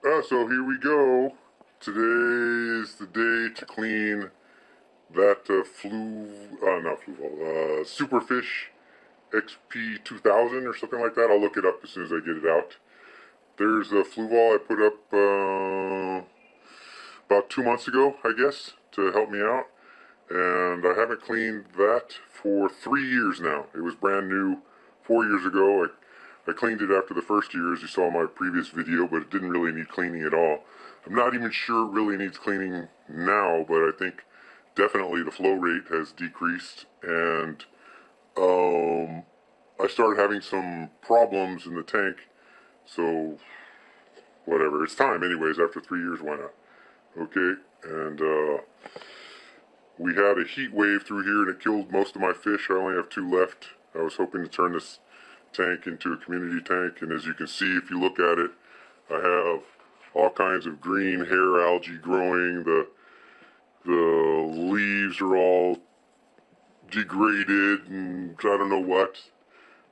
So here we go. Today is the day to clean that Superfish XP 2000 or something like that. I'll look it up as soon as I get it out. There's a flue ball I put up about 2 months ago, I guess, to help me out. And I haven't cleaned that for 3 years now. It was brand new 4 years ago. I cleaned it after the first year, as you saw in my previous video, but it didn't really need cleaning at all. I'm not even sure it really needs cleaning now, but I think definitely the flow rate has decreased, and I started having some problems in the tank, so whatever, it's time anyways. After 3 years, why not? Okay, and we had a heat wave through here and it killed most of my fish. I only have 2 left. I was hoping to turn this tank into a community tank, and as you can see if you look at it, I have all kinds of green hair algae growing. The leaves are all degraded and I don't know what.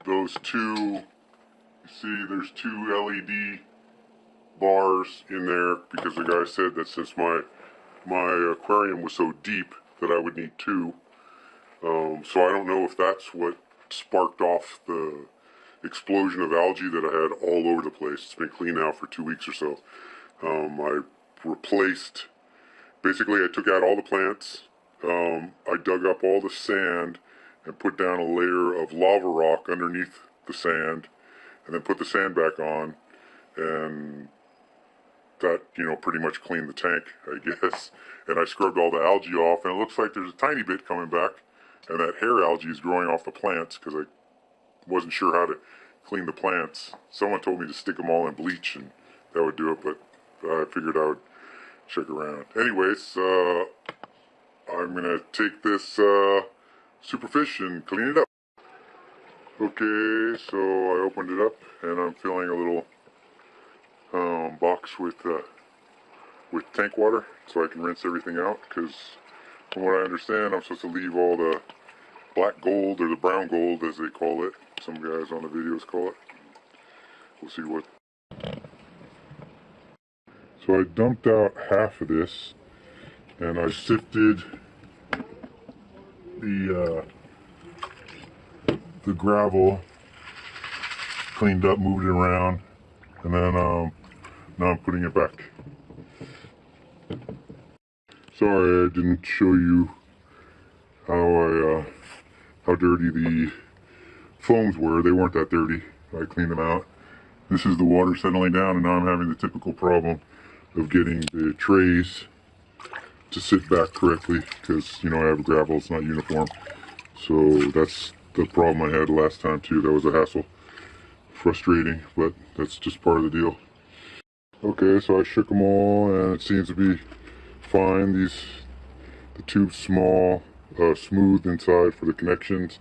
Those two, you see there's 2 LED bars in there because the guy said that since my aquarium was so deep that I would need 2. So I don't know if that's what sparked off the explosion of algae that I had all over the place. It's been clean now for 2 weeks or so. I replaced, basically I took out all the plants, I dug up all the sand and put down a layer of lava rock underneath the sand, and then put the sand back on, and that, pretty much cleaned the tank, I guess. And I scrubbed all the algae off, and it looks like there's a tiny bit coming back, and that hair algae is growing off the plants because I wasn't sure how to clean the plants. Someone told me to stick them all in bleach and that would do it, but I figured I would check around. Anyways, I'm gonna take this Superfish and clean it up. Okay, so I opened it up and I'm filling a little box with tank water so I can rinse everything out, because from what I understand I'm supposed to leave all the black gold, or the brown gold as they call it. Some guys on the videos call it. We'll see what. So I dumped out half of this and I sifted the gravel, cleaned up, moved it around, and then now I'm putting it back. Sorry I didn't show you how dirty the foams were. They weren't that dirty. I cleaned them out. This is the water settling down, and now I'm having the typical problem of getting the trays to sit back correctly because, I have gravel, it's not uniform. So that's the problem I had last time too. That was a hassle. Frustrating, but that's just part of the deal. Okay, so I shook them all and it seems to be fine. The tube's small, smooth inside for the connections,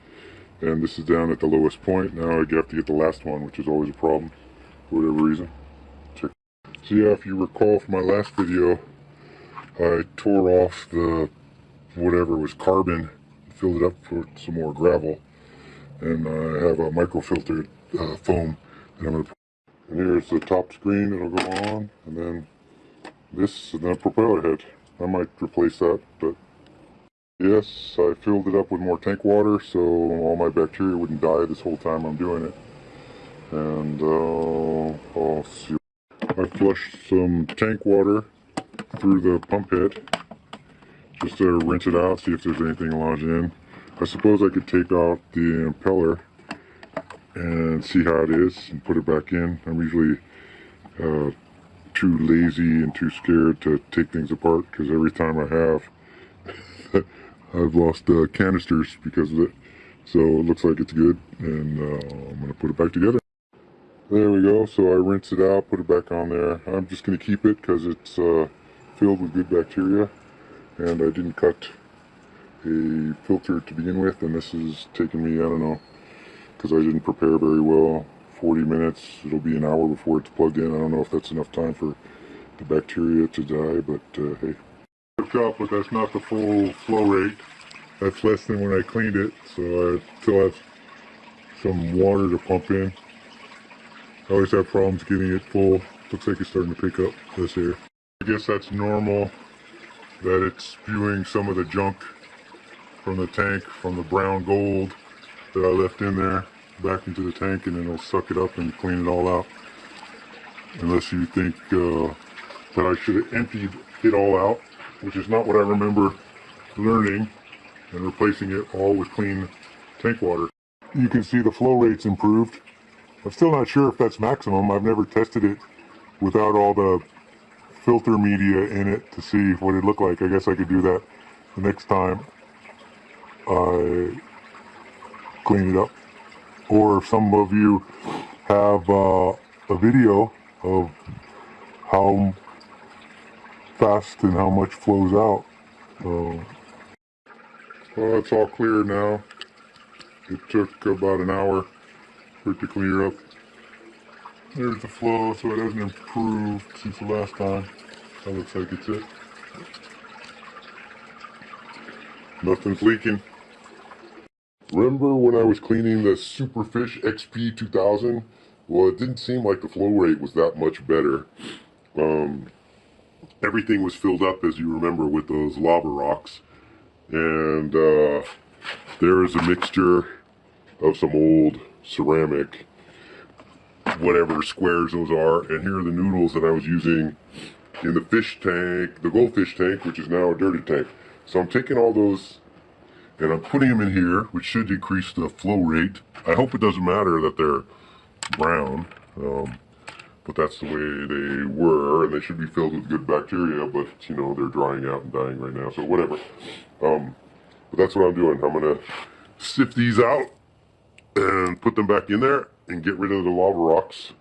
and this is down at the lowest point. Now I have to get the last one, which is always a problem for whatever reason. Check. So yeah, if you recall from my last video, I tore off the whatever was carbon, filled it up with some more gravel, and I have a microfiltered foam that I'm going to put. And here's the top screen that'll go on, and then this, and then a propeller head. I might replace that, but yes, I filled it up with more tank water so all my bacteria wouldn't die this whole time I'm doing it. And I'll see. I flushed some tank water through the pump head just to rinse it out, see if there's anything lodged in. I suppose I could take out the impeller and see how it is and put it back in. I'm usually too lazy and too scared to take things apart, because every time I have I've lost canisters because of it. So it looks like it's good, and I'm going to put it back together. There we go. So I rinsed it out, put it back on there. I'm just going to keep it because it's filled with good bacteria, and I didn't cut a filter to begin with, and this is taking me, I don't know, because I didn't prepare very well, 40 minutes. It'll be an hour before it's plugged in. I don't know if that's enough time for the bacteria to die, but hey. Up, but that's not the full flow rate. That's less than when I cleaned it, so I still have some water to pump in. I always have problems getting it full Looks like it's starting to pick up this air. I guess that's normal that it's spewing some of the junk from the tank, from the brown gold that I left in there back into the tank, and then it'll suck it up and clean it all out. Unless you think that I should have emptied it all out, which is not what I remember learning, and replacing it all with clean tank water. You can see the flow rate's improved. I'm still not sure if that's maximum. I've never tested it without all the filter media in it to see what it looked like. I guess I could do that the next time I clean it up. Or if some of you have a video of how fast and how much flows out. Well, it's all clear now. It took about an hour for it to clear up. There's the flow, so it hasn't improved since the last time. That looks like it's it. Nothing's leaking. Remember when I was cleaning the Superfish XP 2000? Well, it didn't seem like the flow rate was that much better. Everything was filled up, as you remember, with those lava rocks. And there is a mixture of some old ceramic, whatever squares those are, and here are the noodles that I was using in the fish tank, the goldfish tank, which is now a dirty tank. So I'm taking all those and I'm putting them in here, which should decrease the flow rate. I hope it doesn't matter that they're brown, but that's the way they were, and they should be filled with good bacteria, but you know, they're drying out and dying right now, so whatever. But that's what I'm doing. I'm gonna sift these out and put them back in there and get rid of the lava rocks.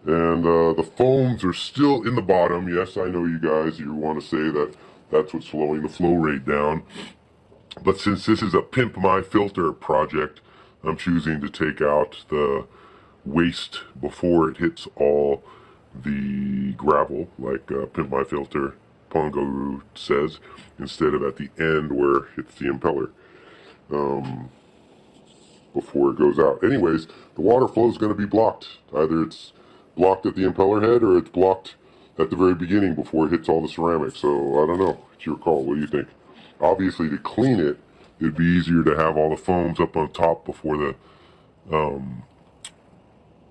And the foams are still in the bottom. Yes, I know you guys, you want to say that that's what's slowing the flow rate down. But since this is a Pimp My Filter project, I'm choosing to take out the waste before it hits all the gravel, like Pimp My Filter Pongo says, instead of at the end where it hits the impeller. Before it goes out. Anyways, the water flow is going to be blocked. Either it's blocked at the impeller head or it's blocked at the very beginning before it hits all the ceramic. So I don't know. It's your call. What do you think? Obviously, to clean it, it'd be easier to have all the foams up on top before the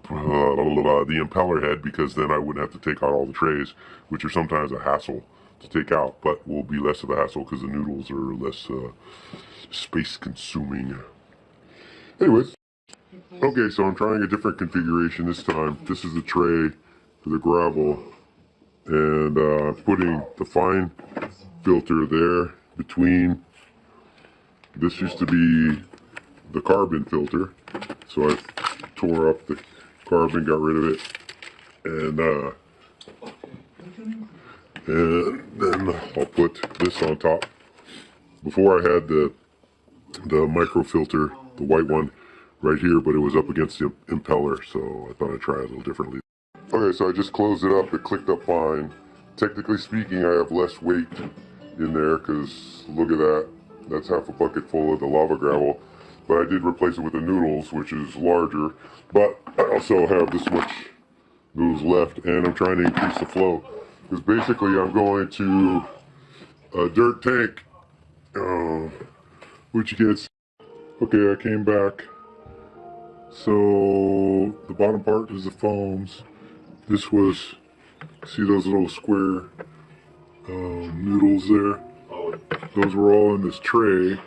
impeller head, because then I wouldn't have to take out all the trays, which are sometimes a hassle to take out, but will be less of a hassle because the noodles are less space consuming. Anyways, okay, so I'm trying a different configuration this time. This is the tray for the gravel, and putting the fine filter there between. This used to be the carbon filter, so I tore up the carbon, got rid of it, and then I'll put this on top. Before I had the micro filter, the white one, right here, but it was up against the impeller, so I thought I'd try it a little differently. Okay, so I just closed it up. It clicked up fine. Technically speaking, I have less weight in there because look at that. That's half a bucket full of the lava gravel. But I did replace it with the noodles, which is larger. But I also have this much noodles left, and I'm trying to increase the flow. Because basically I'm going to a dirt tank, which gets... Okay, I came back. So the bottom part is the foams. This was, see those little square noodles there? Those were all in this tray,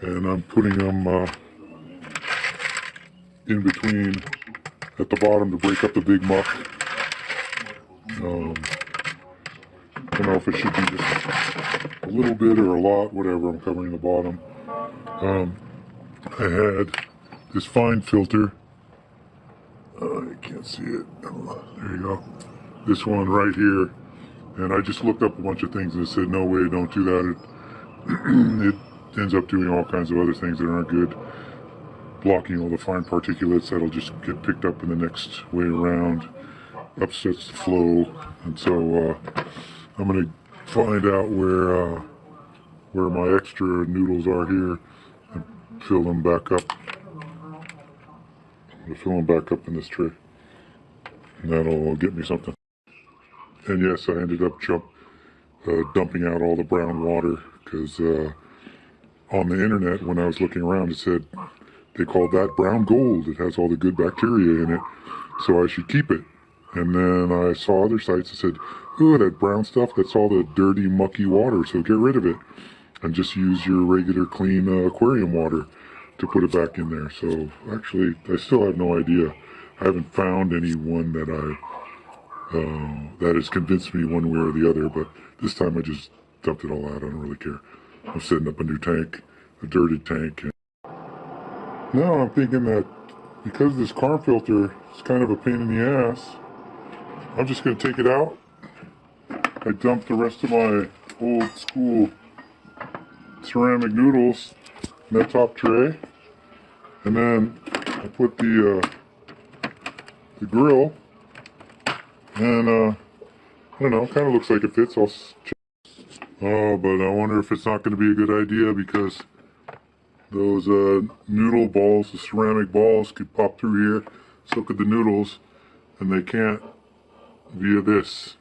and I'm putting them in between at the bottom to break up the big muck. I don't know if it should be just a little bit or a lot, whatever. I'm covering the bottom. I had this fine filter. You can't see it. There you go. This one right here. And I just looked up a bunch of things and it said, no way, don't do that. It ends up doing all kinds of other things that aren't good. Blocking all the fine particulates that'll just get picked up in the next way around. Upsets the flow. And so I'm going to find out where my extra noodles are here and fill them back up. I'm going to fill them back up in this tray. and that'll get me something. And yes, I ended up dumping out all the brown water because on the internet, when I was looking around, it said they called that brown gold. It has all the good bacteria in it, so I should keep it. And then I saw other sites that said, oh, that brown stuff, that's all the dirty, mucky water, so get rid of it. And just use your regular clean aquarium water to put it back in there. So actually, I still have no idea. I haven't found anyone that has convinced me one way or the other, but this time I just dumped it all out. I don't really care. I'm setting up a new tank, a dirted tank. And now I'm thinking that because this carm filter is kind of a pain in the ass, I'm just going to take it out. I dumped the rest of my old school ceramic noodles in that top tray, and then I put the grill, and I don't know, kind of looks like it fits. I'll check. Oh, but I wonder if it's not going to be a good idea because those noodle balls, the ceramic balls, could pop through here. So could the noodles, and they can't via this.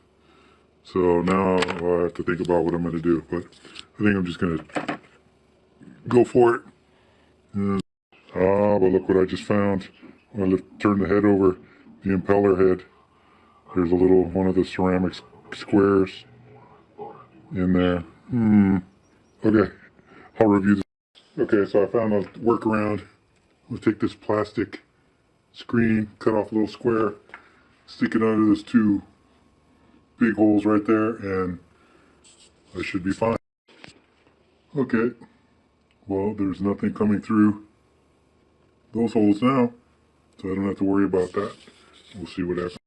So now I have to think about what I'm going to do. But I think I'm just going to go for it. But look what I just found. When I turn the head over, the impeller head. There's a little one of the ceramic squares in there. Okay, I'll review this. Okay, so I found a workaround. I'll take this plastic screen, cut off a little square, stick it under those two big holes right there, and I should be fine. Okay, well, there's nothing coming through those holes now, so I don't have to worry about that. We'll see what happens.